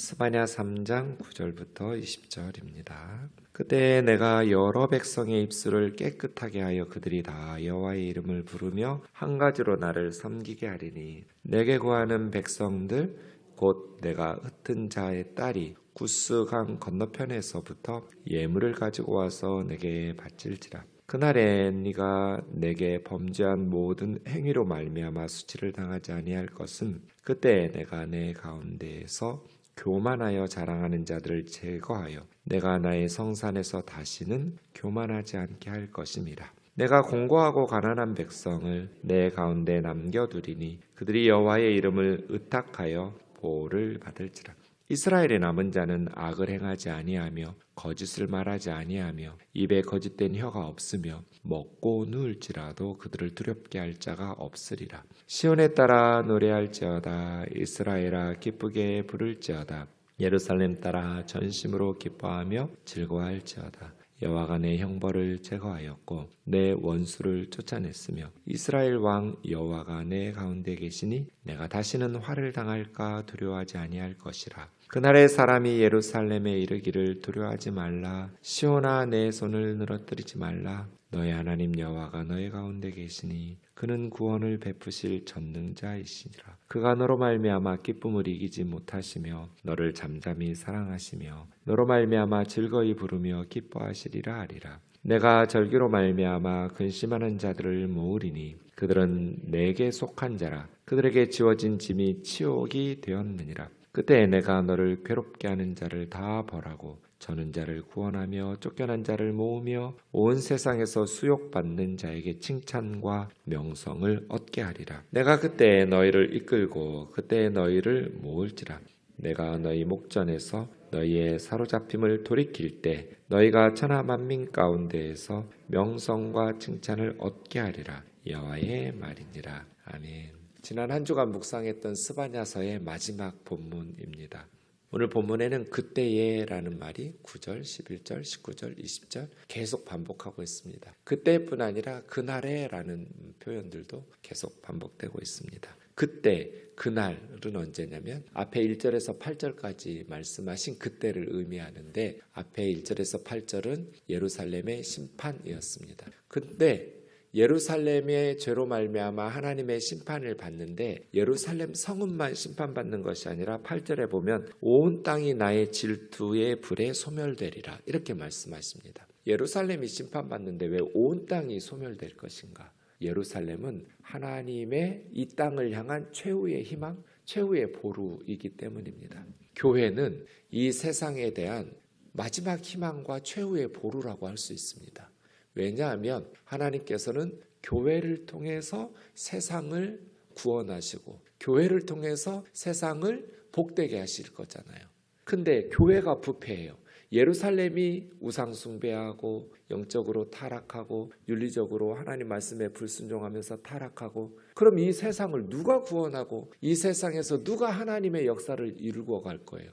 스바냐 3장 9절부터 20절입니다. 그때 내가 여러 백성의 입술을 깨끗하게 하여 그들이 다 여호와의 이름을 부르며 한 가지로 나를 섬기게 하리니 내게 구하는 백성들 곧 내가 흩은 자의 딸이 구스강 건너편에서부터 예물을 가지고 와서 내게 바칠지라. 그날에 네가 내게 범죄한 모든 행위로 말미암아 수치를 당하지 아니할 것은 그때 내가 내 가운데에서 교만하여 자랑하는 자들을 제거하여 내가 나의 성산에서 다시는 교만하지 않게 할 것임이라. 내가 공고하고 가난한 백성을 내 가운데 남겨두리니 그들이 여호와의 이름을 의탁하여 보호를 받을지라. 이스라엘의 남은 자는 악을 행하지 아니하며 거짓을 말하지 아니하며 입에 거짓된 혀가 없으며 먹고 누울지라도 그들을 두렵게 할 자가 없으리라. 시온에 따라 노래할지어다. 이스라엘아 기쁘게 부를지어다. 예루살렘 따라 전심으로 기뻐하며 즐거워할지어다. 여호와가 내 형벌을 제거하였고 내 원수를 쫓아냈으며 이스라엘 왕 여호와가 내 가운데 계시니 내가 다시는 화를 당할까 두려워하지 아니할 것이라. 그날의 사람이 예루살렘에 이르기를 두려워하지 말라. 시온아 내 손을 늘어뜨리지 말라. 너의 하나님 여호와가 너의 가운데 계시니 그는 구원을 베푸실 전능자이시니라. 그가 너로 말미암아 기쁨을 이기지 못하시며 너를 잠잠히 사랑하시며 너로 말미암아 즐거이 부르며 기뻐하시리라 하리라. 내가 절기로 말미암아 근심하는 자들을 모으리니 그들은 내게 속한 자라. 그들에게 지워진 짐이 치욕이 되었느니라. 그때 내가 너를 괴롭게 하는 자를 다 벌하고 저는 자를 구원하며 쫓겨난 자를 모으며 온 세상에서 수욕받는 자에게 칭찬과 명성을 얻게 하리라. 내가 그때 너희를 이끌고 그때 너희를 모을지라. 내가 너희 목전에서 너희의 사로잡힘을 돌이킬 때 너희가 천하 만민 가운데에서 명성과 칭찬을 얻게 하리라. 여호와의 말이니라. 아멘. 지난 한 주간 묵상했던 스바냐서의 마지막 본문입니다. 오늘 본문에는 그때에라는 말이 9절, 11절, 19절, 20절 계속 반복하고 있습니다. 그때뿐 아니라 그날에라는 표현들도 계속 반복되고 있습니다. 그때, 그날은 언제냐면 앞에 1절에서 8절까지 말씀하신 그때를 의미하는데 앞에 1절에서 8절은 예루살렘의 심판이었습니다. 근데 예루살렘의 죄로 말미암아 하나님의 심판을 받는데 예루살렘 성읍만 심판받는 것이 아니라 8절에 보면 온 땅이 나의 질투의 불에 소멸되리라 이렇게 말씀하십니다. 예루살렘이 심판받는데 왜 온 땅이 소멸될 것인가? 예루살렘은 하나님의 이 땅을 향한 최후의 희망, 최후의 보루이기 때문입니다. 교회는 이 세상에 대한 마지막 희망과 최후의 보루라고 할 수 있습니다. 왜냐하면 하나님께서는 교회를 통해서 세상을 구원하시고 교회를 통해서 세상을 복되게 하실 거잖아요. 근데 교회가 부패해요. 예루살렘이 우상 숭배하고 영적으로 타락하고 윤리적으로 하나님 말씀에 불순종하면서 타락하고 그럼 이 세상을 누가 구원하고 이 세상에서 누가 하나님의 역사를 이루고 갈 거예요?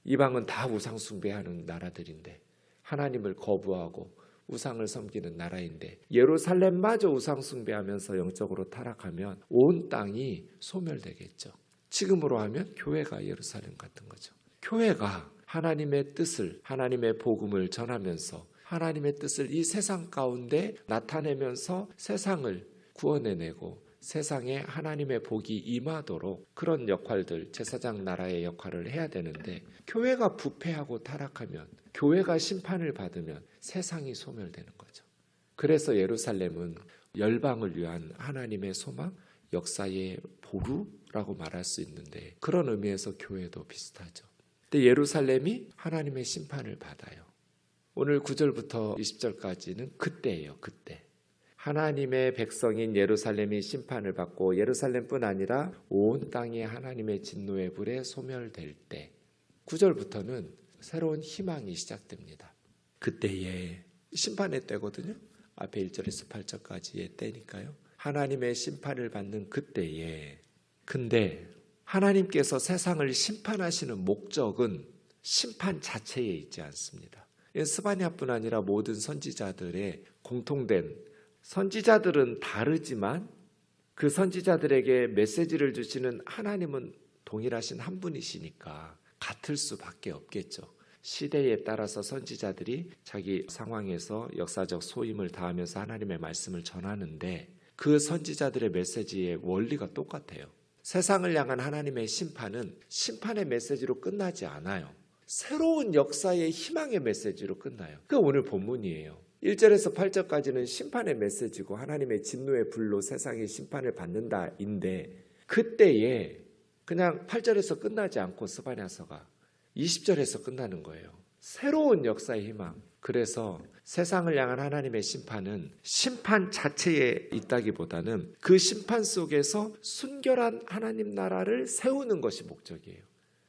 이방은 다 우상 숭배하는 나라들인데 하나님을 거부하고 우상을 섬기는 나라인데 예루살렘마저 우상 숭배하면서 영적으로 타락하면 온 땅이 소멸되겠죠. 지금으로 하면 교회가 예루살렘 같은 거죠. 교회가 하나님의 뜻을 하나님의 복음을 전하면서 하나님의 뜻을 이 세상 가운데 나타내면서 세상을 구원해내고 세상에 하나님의 복이 임하도록 그런 역할들 제사장 나라의 역할을 해야 되는데 교회가 부패하고 타락하면 교회가 심판을 받으면 세상이 소멸되는 거죠. 그래서 예루살렘은 열방을 위한 하나님의 소망, 역사의 보루라고 말할 수 있는데 그런 의미에서 교회도 비슷하죠. 근데 예루살렘이 하나님의 심판을 받아요. 오늘 9절부터 20절까지는 그때예요. 그때. 하나님의 백성인 예루살렘이 심판을 받고 예루살렘뿐 아니라 온 땅이 하나님의 진노의 불에 소멸될 때 9절부터는 새로운 희망이 시작됩니다. 그때에 심판의 때거든요. 앞에 1절에서 8절까지의 때니까요. 하나님의 심판을 받는 그때에 근데 하나님께서 세상을 심판하시는 목적은 심판 자체에 있지 않습니다. 스바냐뿐 아니라 모든 선지자들의 공통된 선지자들은 다르지만 그 선지자들에게 메시지를 주시는 하나님은 동일하신 한 분이시니까 같을 수밖에 없겠죠. 시대에 따라서 선지자들이 자기 상황에서 역사적 소임을 다하면서 하나님의 말씀을 전하는데 그 선지자들의 메시지의 원리가 똑같아요. 세상을 향한 하나님의 심판은 심판의 메시지로 끝나지 않아요. 새로운 역사의 희망의 메시지로 끝나요. 그게 오늘 본문이에요. 1절에서 8절까지는 심판의 메시지고 하나님의 진노의 불로 세상의 심판을 받는다인데 그때에 그냥 8절에서 끝나지 않고 스바냐서가 20절에서 끝나는 거예요. 새로운 역사의 희망. 그래서 세상을 향한 하나님의 심판은 심판 자체에 있다기보다는 그 심판 속에서 순결한 하나님 나라를 세우는 것이 목적이에요.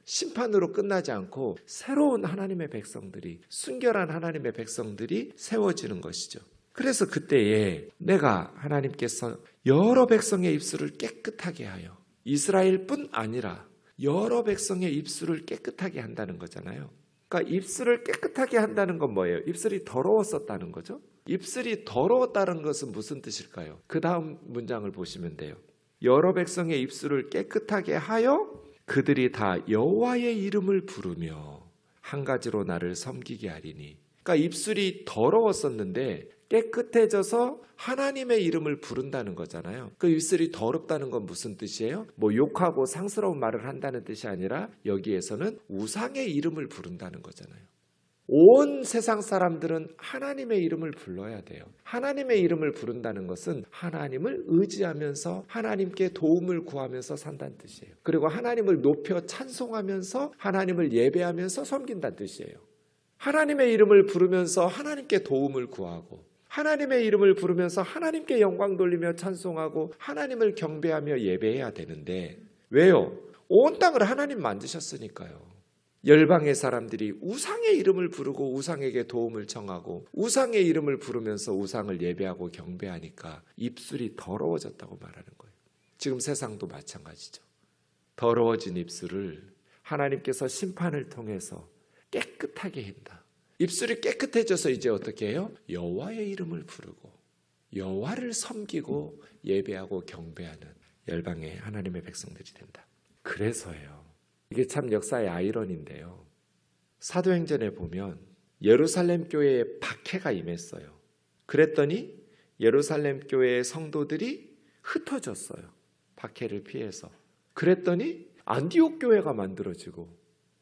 심판으로 끝나지 않고 새로운 하나님의 백성들이, 순결한 하나님의 백성들이 세워지는 것이죠. 그래서 그때에 내가 하나님께서 여러 백성의 입술을 깨끗하게 하여 이스라엘뿐 아니라 여러 백성의 입술을 깨끗하게 한다는 거잖아요. 그러니까 입술을 깨끗하게 한다는 건 뭐예요? 입술이 더러웠었다는 거죠. 입술이 더러웠다는 것은 무슨 뜻일까요? 그 다음 문장을 보시면 돼요. 여러 백성의 입술을 깨끗하게 하여 그들이 다 여호와의 이름을 부르며 한 가지로 나를 섬기게 하리니. 그러니까 입술이 더러웠었는데 깨끗해져서 하나님의 이름을 부른다는 거잖아요. 그 입술이 더럽다는 건 무슨 뜻이에요? 뭐 욕하고 상스러운 말을 한다는 뜻이 아니라 여기에서는 우상의 이름을 부른다는 거잖아요. 온 세상 사람들은 하나님의 이름을 불러야 돼요. 하나님의 이름을 부른다는 것은 하나님을 의지하면서 하나님께 도움을 구하면서 산다는 뜻이에요. 그리고 하나님을 높여 찬송하면서 하나님을 예배하면서 섬긴다는 뜻이에요. 하나님의 이름을 부르면서 하나님께 도움을 구하고 하나님의 이름을 부르면서 하나님께 영광 돌리며 찬송하고 하나님을 경배하며 예배해야 되는데 왜요? 온 땅을 하나님 만드셨으니까요. 열방의 사람들이 우상의 이름을 부르고 우상에게 도움을 청하고 우상의 이름을 부르면서 우상을 예배하고 경배하니까 입술이 더러워졌다고 말하는 거예요. 지금 세상도 마찬가지죠. 더러워진 입술을 하나님께서 심판을 통해서 깨끗하게 한다. 입술이 깨끗해져서 이제 어떻게 해요? 여호와의 이름을 부르고 여호와를 섬기고 예배하고 경배하는 열방의 하나님의 백성들이 된다. 그래서예요. 이게 참 역사의 아이러니인데요. 사도행전에 보면 예루살렘 교회에 박해가 임했어요. 그랬더니 예루살렘 교회의 성도들이 흩어졌어요. 박해를 피해서. 그랬더니 안디옥 교회가 만들어지고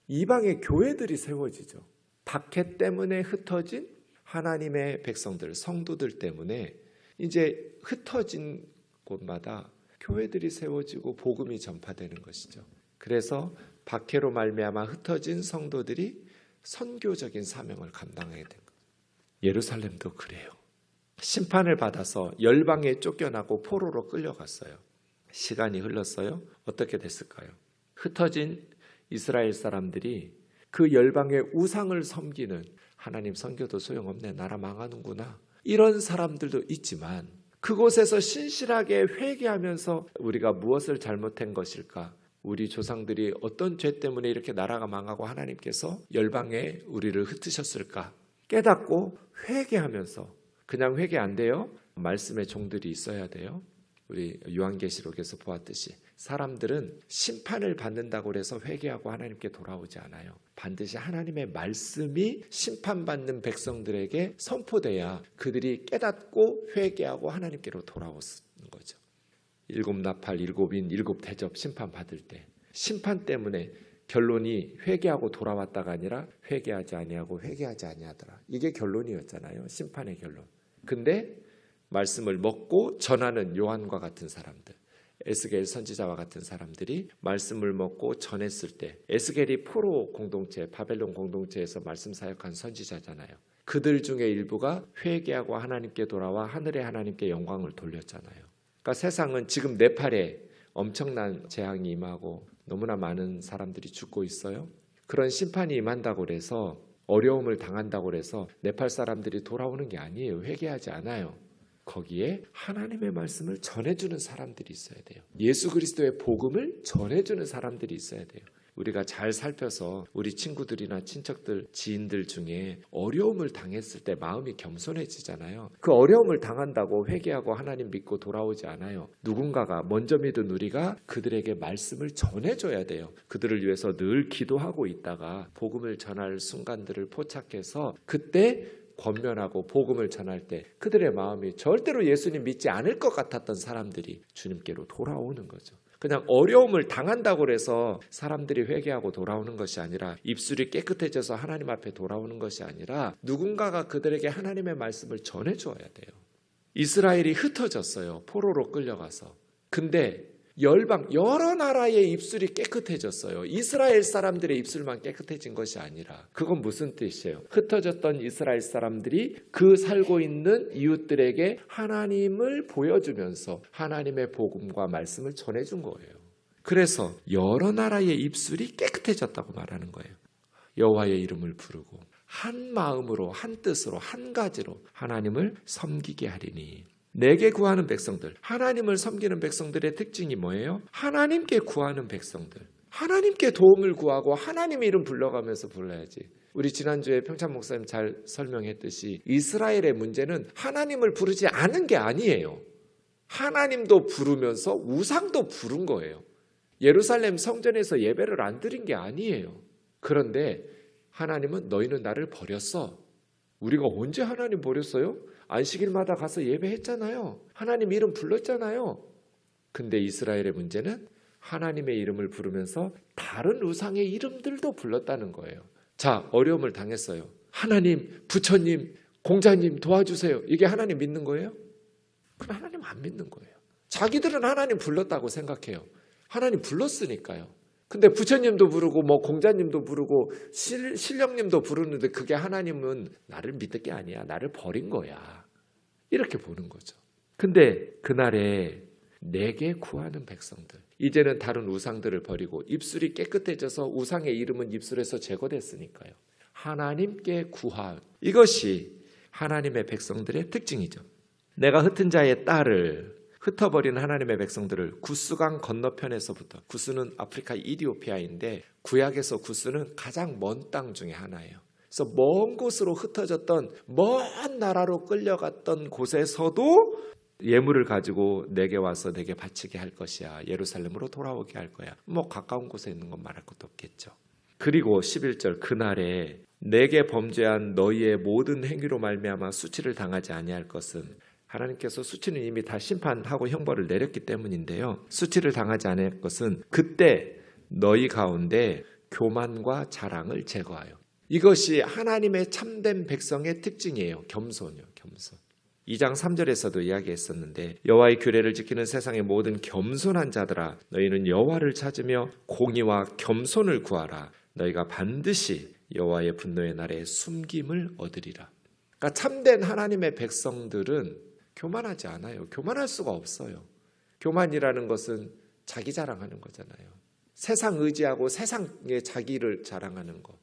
이방의 교회들이 세워지죠. 박해 때문에 흩어진 하나님의 백성들, 성도들 때문에 이제 흩어진 곳마다 교회들이 세워지고 복음이 전파되는 것이죠. 그래서 박해로 말미암아 흩어진 성도들이 선교적인 사명을 감당하게 된 거예요. 예루살렘도 그래요. 심판을 받아서 열방에 쫓겨나고 포로로 끌려갔어요. 시간이 흘렀어요. 어떻게 됐을까요? 흩어진 이스라엘 사람들이 그 열방의 우상을 섬기는 하나님 선교도 소용없네. 나라 망하는구나. 이런 사람들도 있지만 그곳에서 신실하게 회개하면서 우리가 무엇을 잘못한 것일까? 우리 조상들이 어떤 죄 때문에 이렇게 나라가 망하고 하나님께서 열방에 우리를 흩으셨을까? 깨닫고 회개하면서 그냥 회개 안 돼요. 말씀의 종들이 있어야 돼요. 우리 요한계시록에서 보았듯이 사람들은 심판을 받는다고 해서 회개하고 하나님께 돌아오지 않아요. 반드시 하나님의 말씀이 심판받는 백성들에게 선포돼야 그들이 깨닫고 회개하고 하나님께로 돌아오는 거죠. 일곱 나팔, 일곱 인, 일곱 대접 심판 받을 때 심판 때문에 결론이 회개하고 돌아왔다가 아니라 회개하지 아니하고 회개하지 아니하더라. 이게 결론이었잖아요. 심판의 결론. 근데 말씀을 먹고 전하는 요한과 같은 사람들, 에스겔 선지자와 같은 사람들이 말씀을 먹고 전했을 때 에스겔이 포로 공동체, 바벨론 공동체에서 말씀 사역한 선지자잖아요. 그들 중에 일부가 회개하고 하나님께 돌아와 하늘의 하나님께 영광을 돌렸잖아요. 그러니까 세상은 지금 네팔에 엄청난 재앙이 임하고 너무나 많은 사람들이 죽고 있어요. 그런 심판이 임한다고 해서 어려움을 당한다고 해서 네팔 사람들이 돌아오는 게 아니에요. 회개하지 않아요. 거기에 하나님의 말씀을 전해주는 사람들이 있어야 돼요. 예수 그리스도의 복음을 전해주는 사람들이 있어야 돼요. 우리가 잘 살펴서 우리 친구들이나 친척들, 지인들 중에 어려움을 당했을 때 마음이 겸손해지잖아요. 그 어려움을 당한다고 회개하고 하나님 믿고 돌아오지 않아요. 누군가가 먼저 믿은 우리가 그들에게 말씀을 전해줘야 돼요. 그들을 위해서 늘 기도하고 있다가 복음을 전할 순간들을 포착해서 그때 권면하고 복음을 전할 때 그들의 마음이 절대로 예수님 믿지 않을 것 같았던 사람들이 주님께로 돌아오는 거죠. 그냥 어려움을 당한다고 해서 사람들이 회개하고 돌아오는 것이 아니라, 입술이 깨끗해져서 하나님 앞에 돌아오는 것이 아니라 누군가가 그들에게 하나님의 말씀을 전해줘야 돼요. 이스라엘이 흩어졌어요. 포로로 끌려가서. 근데 열방 여러 나라의 입술이 깨끗해졌어요. 이스라엘 사람들의 입술만 깨끗해진 것이 아니라, 그건 무슨 뜻이에요? 흩어졌던 이스라엘 사람들이 그 살고 있는 이웃들에게 하나님을 보여주면서 하나님의 복음과 말씀을 전해준 거예요. 그래서 여러 나라의 입술이 깨끗해졌다고 말하는 거예요. 여호와의 이름을 부르고 한 마음으로 한 뜻으로 한 가지로 하나님을 섬기게 하리니. 내게 구하는 백성들, 하나님을 섬기는 백성들의 특징이 뭐예요? 하나님께 구하는 백성들, 하나님께 도움을 구하고 하나님의 이름 불러가면서 불러야지. 우리 지난주에 평찬 목사님 잘 설명했듯이 이스라엘의 문제는 하나님을 부르지 않은 게 아니에요. 하나님도 부르면서 우상도 부른 거예요. 예루살렘 성전에서 예배를 안 드린 게 아니에요. 그런데 하나님은 너희는 나를 버렸어. 우리가 언제 하나님 버렸어요? 안식일마다 가서 예배했잖아요. 하나님 이름 불렀잖아요. 근데 이스라엘의 문제는 하나님의 이름을 부르면서 다른 우상의 이름들도 불렀다는 거예요. 자, 어려움을 당했어요. 하나님, 부처님, 공자님 도와주세요. 이게 하나님 믿는 거예요? 그럼 하나님 안 믿는 거예요. 자기들은 하나님 불렀다고 생각해요. 하나님 불렀으니까요. 근데 부처님도 부르고 뭐 공자님도 부르고 신령님도 부르는데 그게 하나님은 나를 믿을 게 아니야. 나를 버린 거야. 이렇게 보는 거죠. 근데 그날에 내게 구하는 백성들, 이제는 다른 우상들을 버리고 입술이 깨끗해져서 우상의 이름은 입술에서 제거됐으니까요. 하나님께 구하, 이것이 하나님의 백성들의 특징이죠. 내가 흩은 자의 딸을, 흩어버린 하나님의 백성들을 구스강 건너편에서부터, 구스는 아프리카 이디오피아인데 구약에서 구스는 가장 먼 땅 중에 하나예요. 그래서 먼 곳으로 흩어졌던, 먼 나라로 끌려갔던 곳에서도 예물을 가지고 내게 와서 내게 바치게 할 것이야. 예루살렘으로 돌아오게 할 거야. 뭐 가까운 곳에 있는 건 말할 것도 없겠죠. 그리고 11절, 그날에 내게 범죄한 너희의 모든 행위로 말미암아 수치를 당하지 아니할 것은, 하나님께서 수치는 이미 다 심판하고 형벌을 내렸기 때문인데요. 수치를 당하지 않을 것은 그때 너희 가운데 교만과 자랑을 제거하여. 이것이 하나님의 참된 백성의 특징이에요. 겸손이요, 겸손. 2장 3절에서도 이야기했었는데, 여호와의 규례를 지키는 세상의 모든 겸손한 자들아, 너희는 여호와를 찾으며 공의와 겸손을 구하라. 너희가 반드시 여호와의 분노의 날에 숨김을 얻으리라. 그러니까 참된 하나님의 백성들은 교만하지 않아요. 교만할 수가 없어요. 교만이라는 것은 자기 자랑하는 거잖아요. 세상 의지하고 세상의 자기를 자랑하는 거.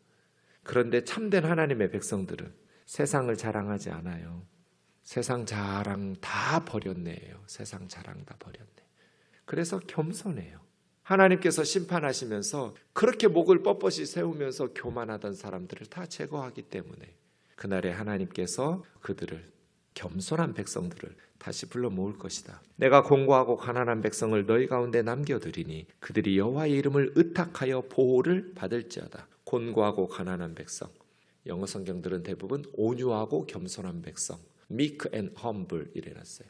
그런데 참된 하나님의 백성들은 세상을 자랑하지 않아요. 세상 자랑 다 버렸네요. 세상 자랑 다 버렸네. 그래서 겸손해요. 하나님께서 심판하시면서 그렇게 목을 뻣뻣이 세우면서 교만하던 사람들을 다 제거하기 때문에 그날에 하나님께서 그들을, 겸손한 백성들을 다시 불러 모을 것이다. 내가 공고하고 가난한 백성을 너희 가운데 남겨두리니 그들이 여호와의 이름을 의탁하여 보호를 받을지어다. 곤고하고 가난한 백성, 영어 성경들은 대부분 온유하고 겸손한 백성, meek and humble 이래놨어요.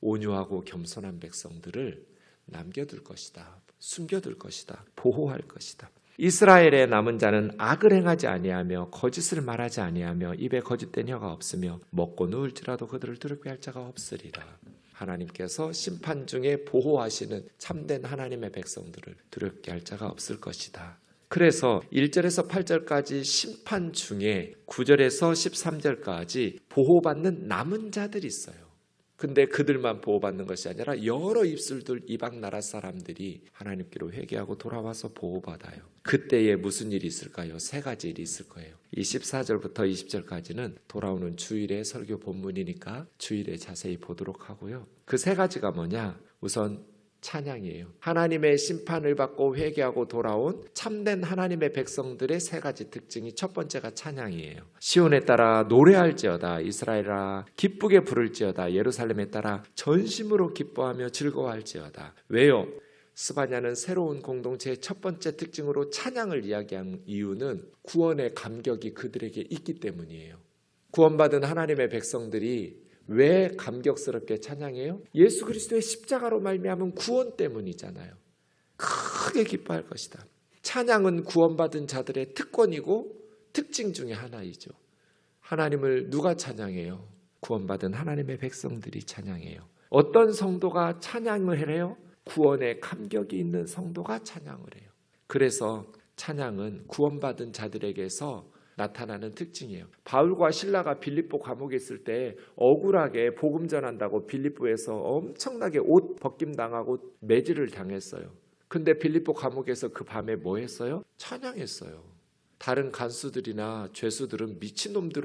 온유하고 겸손한 백성들을 남겨둘 것이다. 숨겨둘 것이다. 보호할 것이다. 이스라엘의 남은 자는 악을 행하지 아니하며 거짓을 말하지 아니하며 입에 거짓된 혀가 없으며 먹고 누울지라도 그들을 두렵게 할 자가 없으리라. 하나님께서 심판 중에 보호하시는 참된 하나님의 백성들을 두렵게 할 자가 없을 것이다. 그래서 1절에서 8절까지 심판 중에 9절에서 13절까지 보호받는 남은 자들이 있어요. 근데 그들만 보호받는 것이 아니라 여러 입술들, 이방 나라 사람들이 하나님께로 회개하고 돌아와서 보호받아요. 그때에 무슨 일이 있을까요? 세 가지 일이 있을 거예요. 이 14절부터 20절까지는 돌아오는 주일의 설교 본문이니까 주일에 자세히 보도록 하고요. 그 세 가지가 뭐냐? 우선 찬양이에요. 하나님의 심판을 받고 회개하고 돌아온 참된 하나님의 백성들의 세 가지 특징이 첫 번째가 찬양이에요. 시온에 따라 노래할지어다, 이스라엘아 기쁘게 부를지어다, 예루살렘에 따라 전심으로 기뻐하며 즐거워할지어다. 왜요? 스바냐는 새로운 공동체의 첫 번째 특징으로 찬양을 이야기한 이유는 구원의 감격이 그들에게 있기 때문이에요. 구원받은 하나님의 백성들이 왜 감격스럽게 찬양해요? 예수 그리스도의 십자가로 말미암은 구원 때문이잖아요. 크게 기뻐할 것이다. 찬양은 구원받은 자들의 특권이고 특징 중에 하나이죠. 하나님을 누가 찬양해요? 구원받은 하나님의 백성들이 찬양해요. 어떤 성도가 찬양을 해요? 구원의 감격이 있는 성도가 찬양을 해요. 그래서 찬양은 구원받은 자들에게서 나타나는 특징이에요. 바울과 실라가 빌립보 감옥에 있을 때 억울하게 복음 전한다고 빌립보에서 엄청나게 옷 벗김 당하고 매질을 당했어요. 근데 빌립보 감옥에서 그 밤에 뭐 했어요? 찬양했어요. 다른 간수들이나 죄수들은 미친놈들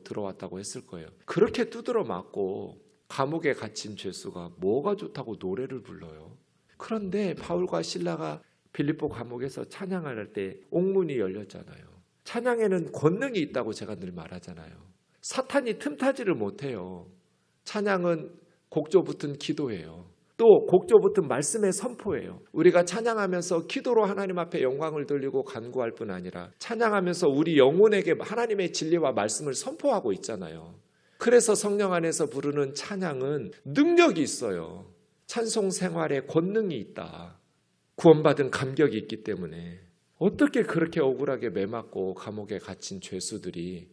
들어왔다고 했을 거예요. 그렇게 두드러 맞고 감옥에 갇힌 죄수가 뭐가 좋다고 노래를 불러요. 그런데 바울과 실라가 빌립보 감옥에서 찬양할 때 옥문이 열렸잖아요. 찬양에는 권능이 있다고 제가 늘 말하잖아요. 사탄이 틈타지를 못해요. 찬양은 곡조 붙은 기도예요. 또 곡조 붙은 말씀의 선포예요. 우리가 찬양하면서 기도로 하나님 앞에 영광을 돌리고 간구할 뿐 아니라 찬양하면서 우리 영혼에게 하나님의 진리와 말씀을 선포하고 있잖아요. 그래서 성령 안에서 부르는 찬양은 능력이 있어요. 찬송 생활에 권능이 있다. 구원받은 감격이 있기 때문에. 어떻게 그렇게 억울하게 매맞고 감옥에 갇힌 죄수들이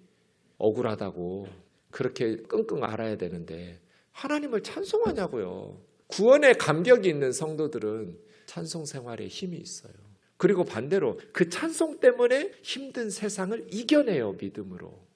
억울하다고 그렇게 끙끙 앓아야 되는데 하나님을 찬송하냐고요. 구원의 감격이 있는 성도들은 찬송 생활에 힘이 있어요. 그리고 반대로 그 찬송 때문에 힘든 세상을 이겨내요, 믿음으로.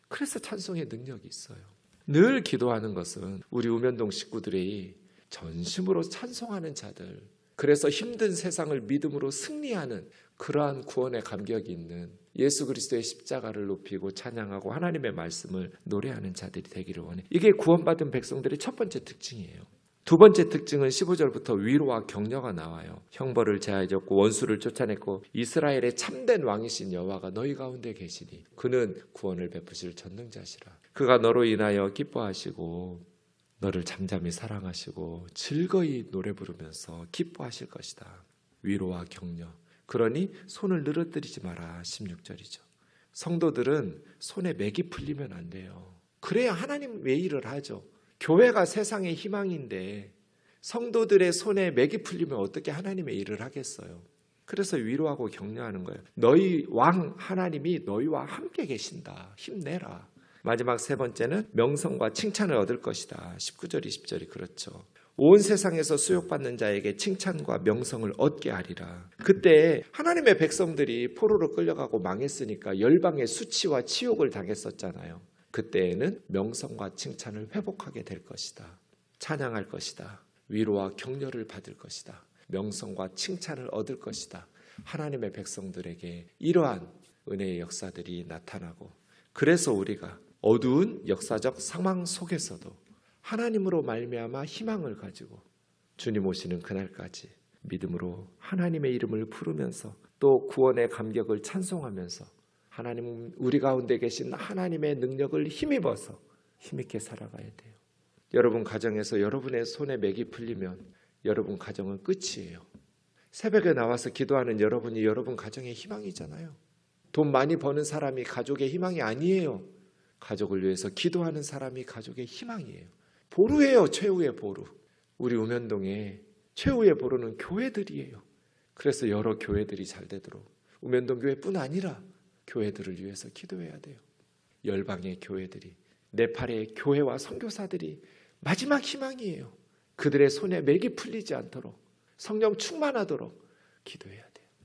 그래서 찬송의 능력이 있어요. 늘 기도하는 것은 우리 우면동 식구들이 전심으로 찬송하는 자들, 그래서 힘든 세상을 믿음으로 승리하는 그러한 구원의 감격이 있는 예수 그리스도의 십자가를 높이고 찬양하고 하나님의 말씀을 노래하는 자들이 되기를 원해. 이게 구원받은 백성들의 첫 번째 특징이에요. 두 번째 특징은 15절부터 위로와 격려가 나와요. 형벌을 제하였고 원수를 쫓아냈고 이스라엘의 참된 왕이신 여호와가 너희 가운데 계시니 그는 구원을 베푸실 전능자시라. 그가 너로 인하여 기뻐하시고 너를 잠잠히 사랑하시고 즐거이 노래 부르면서 기뻐하실 것이다. 위로와 격려. 그러니 손을 늘어뜨리지 마라. 16절이죠. 성도들은 손에 맥이 풀리면 안 돼요. 그래야 하나님 외일을 하죠. 교회가 세상의 희망인데 성도들의 손에 맥이 풀리면 어떻게 하나님의 일을 하겠어요. 그래서 위로하고 격려하는 거예요. 너희 왕 하나님이 너희와 함께 계신다. 힘내라. 마지막 세 번째는 명성과 칭찬을 얻을 것이다. 19절 20절이 그렇죠. 온 세상에서 수욕받는 자에게 칭찬과 명성을 얻게 하리라. 그때 하나님의 백성들이 포로로 끌려가고 망했으니까 열방의 수치와 치욕을 당했었잖아요. 그때에는 명성과 칭찬을 회복하게 될 것이다. 찬양할 것이다. 위로와 격려를 받을 것이다. 명성과 칭찬을 얻을 것이다. 하나님의 백성들에게 이러한 은혜의 역사들이 나타나고, 그래서 우리가 어두운 역사적 상황 속에서도 하나님으로 말미암아 희망을 가지고 주님 오시는 그날까지 믿음으로 하나님의 이름을 부르면서 또 구원의 감격을 찬송하면서 하나님 우리 가운데 계신 하나님의 능력을 힘입어서 힘있게 살아가야 돼요. 여러분 가정에서 여러분의 손에 맥이 풀리면 여러분 가정은 끝이에요. 새벽에 나와서 기도하는 여러분이 여러분 가정의 희망이잖아요. 돈 많이 버는 사람이 가족의 희망이 아니에요. 가족을 위해서 기도하는 사람이 가족의 희망이에요. 보루예요. 최후의 보루. 우리 우면동에 최후의 보루는 교회들이에요. 그래서 여러 교회들이 잘 되도록 우면동 교회뿐 아니라 교회들을 위해서 기도해야 돼요. 열방의 교회들이, 네팔의 교회와 선교사들이 마지막 희망이에요. 그들의 손에 맥이 풀리지 않도록 성령 충만하도록 기도해야 돼요.